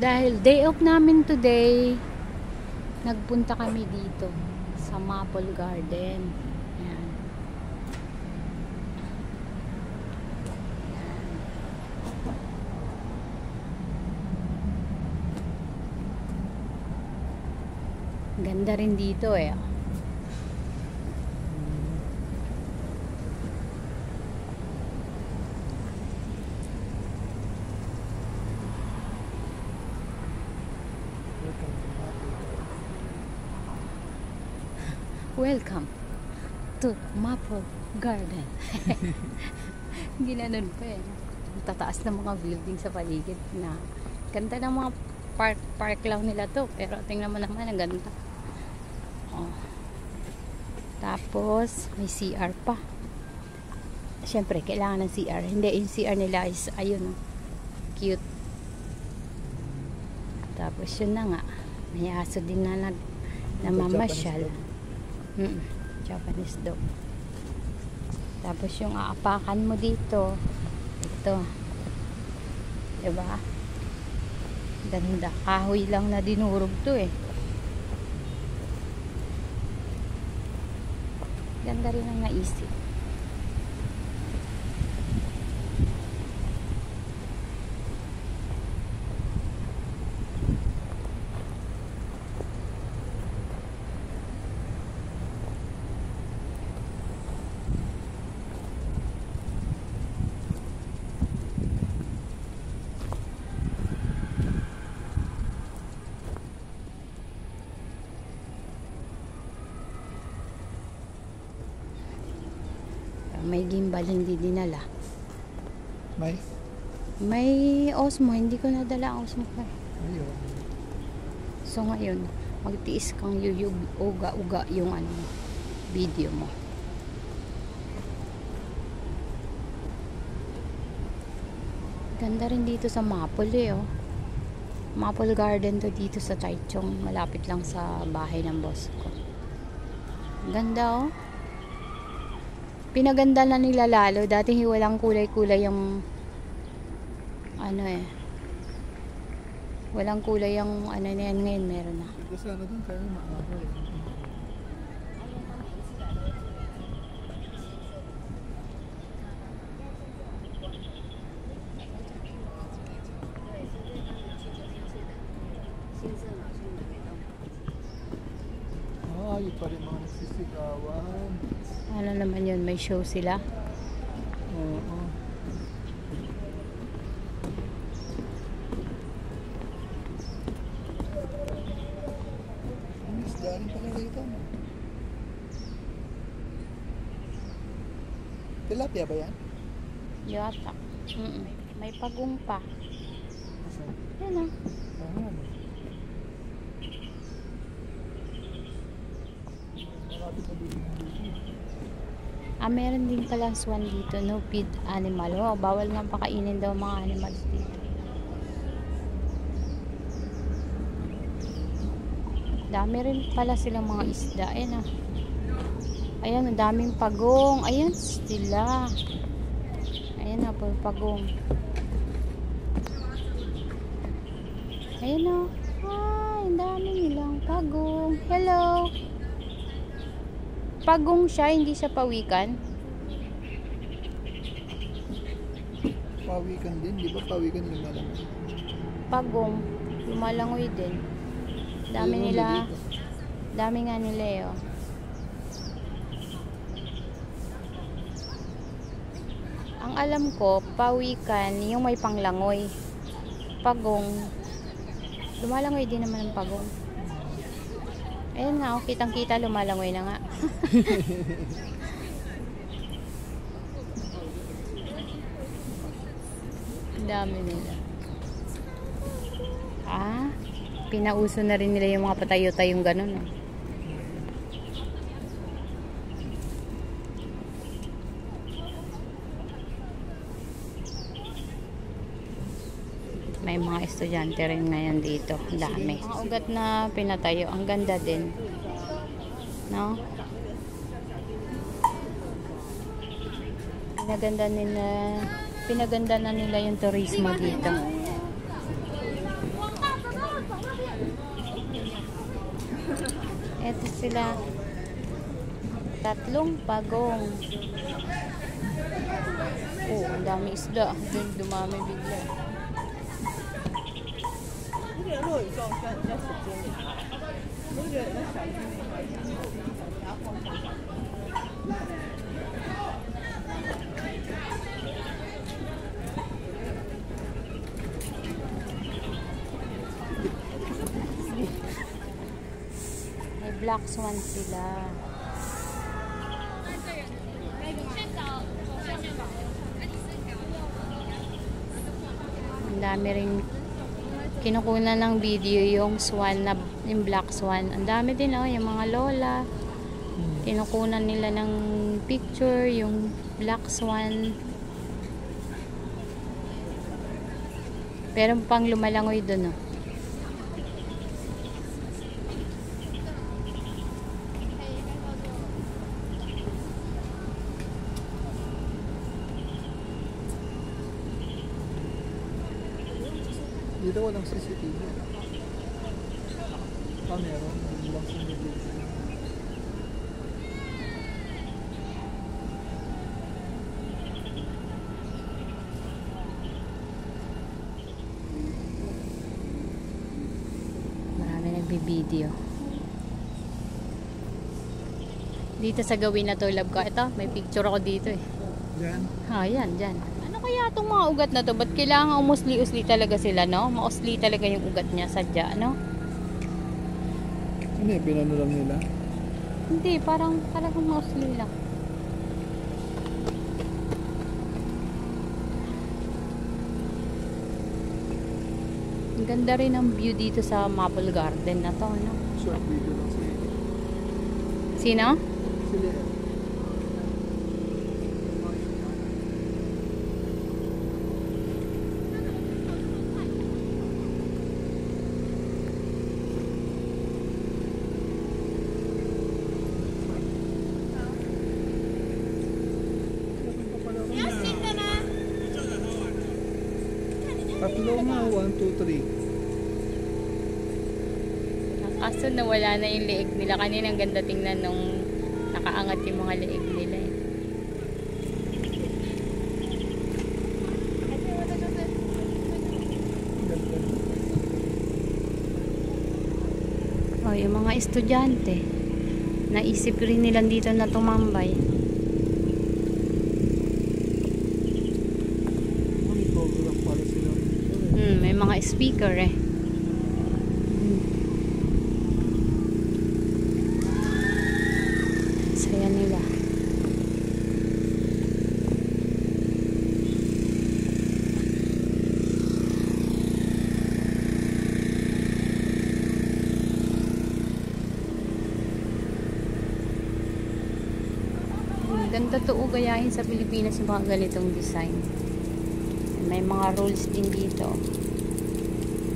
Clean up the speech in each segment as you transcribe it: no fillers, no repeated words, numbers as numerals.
Dahil day off namin today, nagpunta kami dito sa Maple Garden. Ayan. Ganda rin dito eh. Welcome to Maple Garden. Ginanon pa eh. Tataas ng mga building sa paligid na ganda ng mga park lang nila to. Pero tingnan mo naman, ang ganda. Oh. Tapos may CR pa. Siyempre, kailangan ng CR. Hindi, yung CR nila is ayun, cute. Tapos yun na nga. May aso din na namamasyal. Japanese dog. Tapos yung aapakan mo dito, ito, diba? Ganda. Kahoy lang na dinurog to eh. Ganda rin ang naisip. May gimbal hindi dinala. May Osmo, hindi ko nadala ang Osmo. Ayun. So ngayon, magtiis kang yuyug uga-uga yung video mo. Ganda rin dito sa Maple eh, oh. Maple Garden to dito sa Taichung, malapit lang sa bahay ng boss ko. Ganda oh. Pinaganda na nila lalo. Dati walang kulay-kulay yung walang kulay yung na yan. Ngayon meron na. Ito sana dun kaya maaga eh. Yun pa rin mga nagsisigawan. Ano naman yun? May show sila? Oo. Isda rin pala rito. Tilapia ba yan? Yata. May pagong pa. Yan ah. Meron din palang swan dito. No feed animal. Oh, bawal nga pakainin daw mga animals dito. Dami rin pala silang mga isda. Ayan ah. Ayan, ang daming pagong. Ayan sila. Ayan na po, pagong. Ayan o. Ay, ang dami nilang pagong. Hello. Pagong siya, hindi siya pawikan. Pawikan din, di ba? Pawikan lumalangoy. Pagong, lumalangoy din. Dami nila. Dami nga nila eh. Oh. Ang alam ko, pawikan, yung may panglangoy. Pagong, lumalangoy din naman ang pagong. Ayan nga, oh, kitang-kita, lumalangoy na nga. Dami nila. Ah, pinauso na rin nila yung mga patayo-tayong ganun. Oh. May mga estudyante rin ngayon dito. Dami. Mga ugat na pinatayo. Ang ganda din. No? Pinaganda na nila yung turismo dito. Eto sila. 3 pagong. Oh, ang dami isda. Doon dumami bigla. May black swan sila. Ang dami rin kinukunan ng video yung swan na yung black swan. Ang dami din oh, yung mga lola. Kinukunan nila ng picture yung black swan. Pero pang lumalangoy doon oh. Dito walang CCTV. Meron. Walang CCTV. Marami nagbibideo. Dito sa gawin na to, love ko. Ito, may picture ako dito eh. Diyan. Yan, dyan. Ano kaya itong mga ugat na to? Ba't kailangan umusli-usli talaga sila, no? Mausli talaga yung ugat niya, sadya, no? Hindi, pinano lang nila. Hindi, parang talagang mausli lang. Ang ganda rin ang view dito sa Maple Garden na to, no? Short video lang sila. Sino? Sila. Tatlo nga, 1, 2, 3. Kaso nawala na yung leeg nila. Kanina ang ganda tingnan nung nakaangat yung mga leeg nila eh. Oh, yung mga estudyante. Naisip rin nila dito na tumambay. May program pala sila. May mga speaker eh. Saya nila. Ganda to gayahin sa Pilipinas yung mga ganitong design. May mga rules din dito.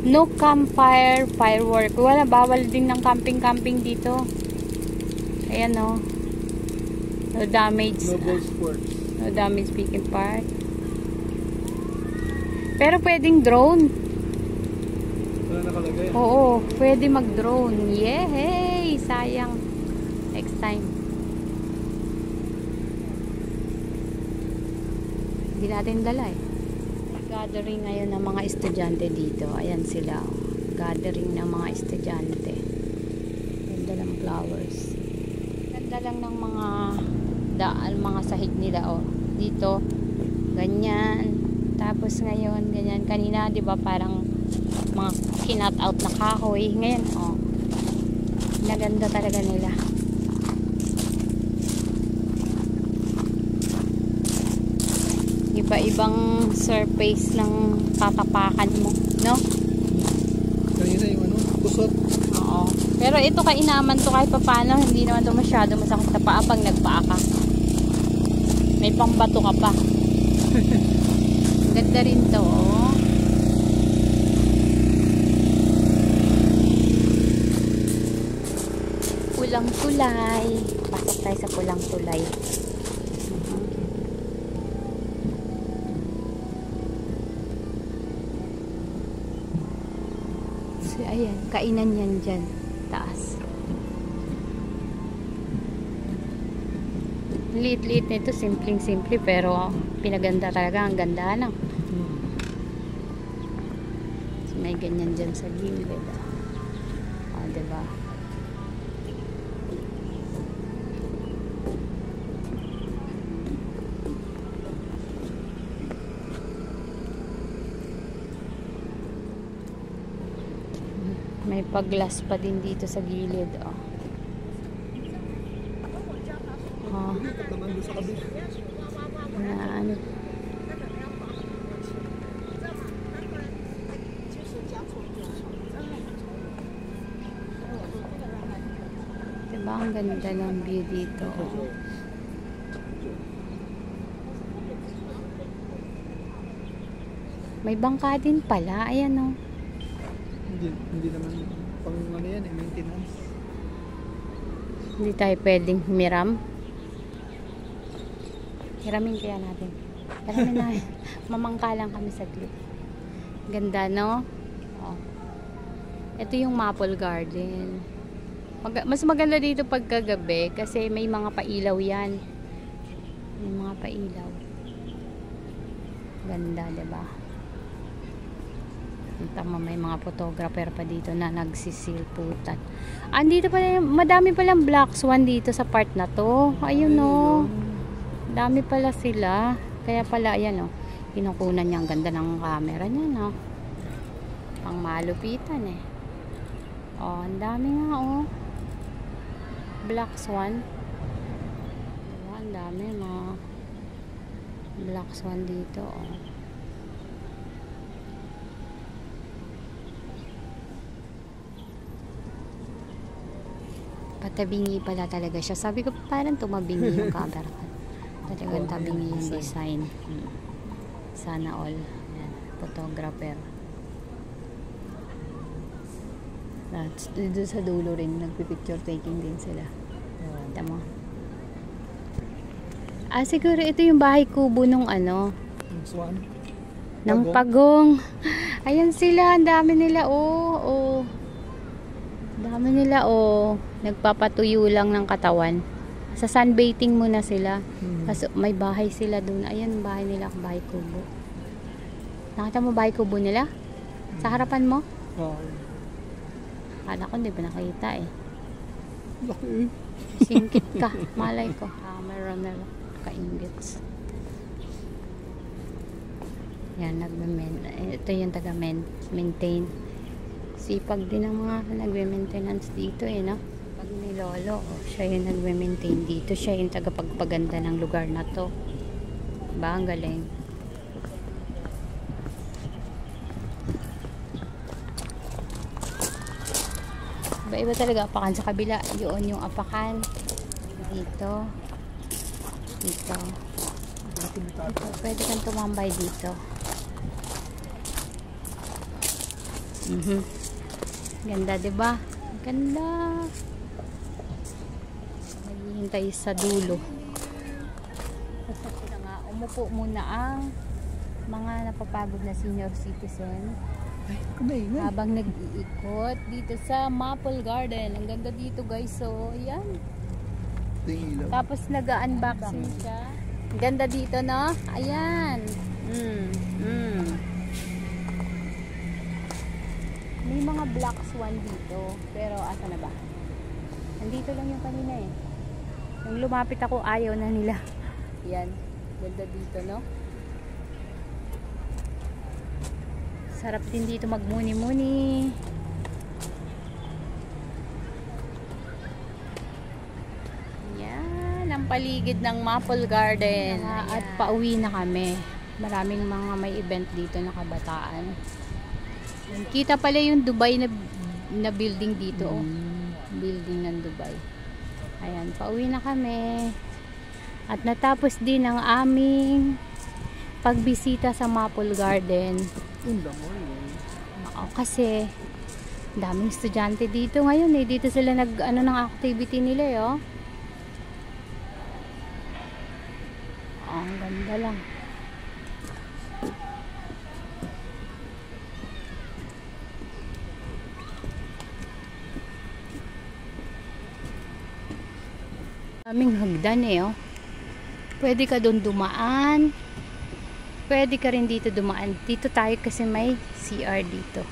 No campfire, firework. Wala, bawal din ng camping-camping dito. Ayan o. No damage. No ball sports. No damage speaking part. Pero pwedeng drone. Wala nakalagay. Oo, pwede mag-drone. Yehey! Sayang. Next time. Hindi natin dala eh. Gathering ngayon ng mga estudyante dito. Ayan sila. Gathering ng mga estudyante. Ganda ng flowers. Ganda lang ng mga daan, mga sahig nila oh. Dito, ganyan. Tapos ngayon, ganyan. Kanina, di ba parang mga kinat out na kahoy. Ngayon, oh. Naganda talaga nila. Iba-ibang surface ng tatapakan mo, no? Kanina yung ano, kusot. Oo. Pero ito kainaman to kahit paano, hindi naman to masyado masakit sa paa pag nagpaa ka. May pambato ka pa. Ganda rin to, oh. Pulang tulay. Pasok tayo sa pulang tulay. So, ayan, kainan yan dyan, taas. Liit-liit nito, simpleng-simple pero pinaganda talaga, ang ganda na. May ganyan dyan sa gilid. Diba? May pag-glass pa din dito sa gilid. Na ano. Diba ang ganda ng view dito? May bangka din pala. Ayan o. Hindi naman pang ano yan maintenance. Hindi tayo pwedeng humiram. Hiramin kaya natin. Hiramin na. Mamangka lang kami saglit. Ganda, no? Ito yung Maple Garden. Mas maganda dito pagkagabi kasi may mga pailaw yan. May mga pailaw. Ganda, diba? Tama, may mga photographer pa dito na nagsisilputan. Andito pala, madami palang black swan dito sa part na to. Ayun, no? Dami pala sila. Kaya pala, ayan, no? Kinukunan niya. Ang ganda ng camera niya, no? Pang malupitan, eh. Ang dami nga, oh. Black swan. Diba, ang dami, mga black swan dito, oh. Patabingi pala talaga siya. Sabi ko, parang tumabingi yung camera ko. Talagang tabingi yung design. Sana all. Ayan, photographer. Doon sa dulo rin, nagpipicture taking din sila. Kita mo. Siguro ito yung bahay kubo nung ano. Swan? Ng pagong. Ayan sila, ang dami nila, oh. Dami nila, nagpapatuyo lang ng katawan. Sa sunbathing muna sila. Kasi may bahay sila doon. Ayan, bahay nila, bahay kubo. Nakita mo bahay kubo nila? Sa harapan mo? Kala ko, hindi ba nakita eh. Laki. Singkit ka. Malay ko. Meron na ka-inggits. Yan, ito yung taga-maintain. Sipag din ang mga nagme-maintenance dito eh, no? Pag ni Lolo, siya yung nagme-maintain dito. Siya yung tagapagpaganda ng lugar na to. Ba, ang galing. Iba talaga apakan sa kabila. Yun yung apakan. Dito. Dito. Pwede kang tumambay dito. Ganda, diba? Ganda. Maghihintay sa dulo. Umupo muna ang mga napapagod na senior citizen. Habang nag-iikot dito sa Maple Garden. Ang ganda dito, guys. So, yan. Tapos nag-unboxing siya. Ganda dito, no? Ayan. May mga black swan dito. Pero, asa na ba? Nandito lang yung kanina eh. Nung lumapit ako, ayaw na nila. Yan. Ganda dito, no? Sarap din dito magmuni-muni. Yan, ang paligid ng Maple Garden. At pauwi na kami. Maraming mga may event dito na kabataan. Kita pala yung Dubai na building dito. Building ng Dubai. Ayan, pauwi na kami. At natapos din ang aming pagbisita sa Maple Garden. Kasi daming estudyante dito ngayon eh. Dito sila nag-ano ng activity nila eh, oh. Ang ganda lang. Daming hagdan eh, oh. Pwede ka doon dumaan. Pwede ka rin dito dumaan. Dito tayo kasi may CR dito.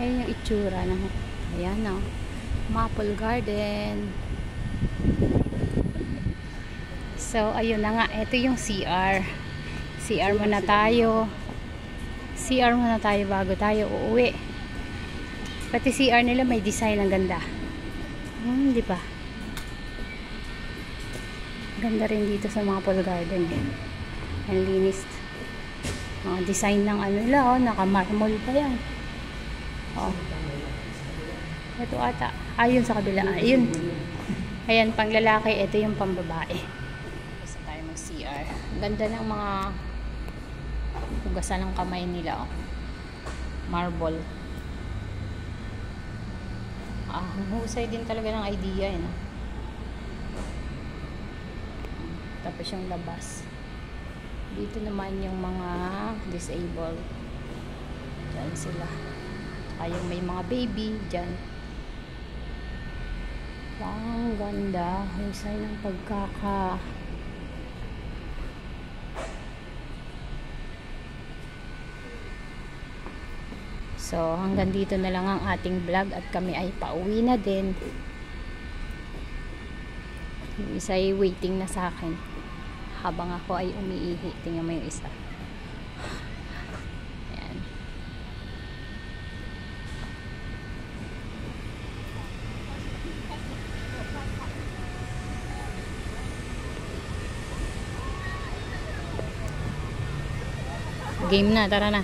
Ayan yung itsura ng ayan o. Maple Garden. So, ayun na nga. Ito yung CR. CR muna tayo. CR muna tayo bago tayo uuwi. Pati CR nila may design ang ganda. Di ba? Ganda rin dito sa Maple Garden. Ang linis. Mga design ng ano nila, oh, naka-marmol pa yan. Oh. Ito ata. Ayun sa kabila. Ayun. Ayan, pang lalaki. Ito yung pang babae. Isa tayo mag-CR. Ganda ng mga hugasan ng kamay nila. Oh. Marble. Husay din talaga ng idea. No? Tapos yung labas. Dito naman yung mga disabled. Diyan sila. Yung may mga baby dyan. Ang ganda. Husay ng pagkaka. So, hanggang dito na lang ang ating vlog at kami ay pauwi na din. Yung isa ay waiting na sa akin. Habang ako ay umiihi. Tingnan mo yung isa. Ayan. Game na, tara na.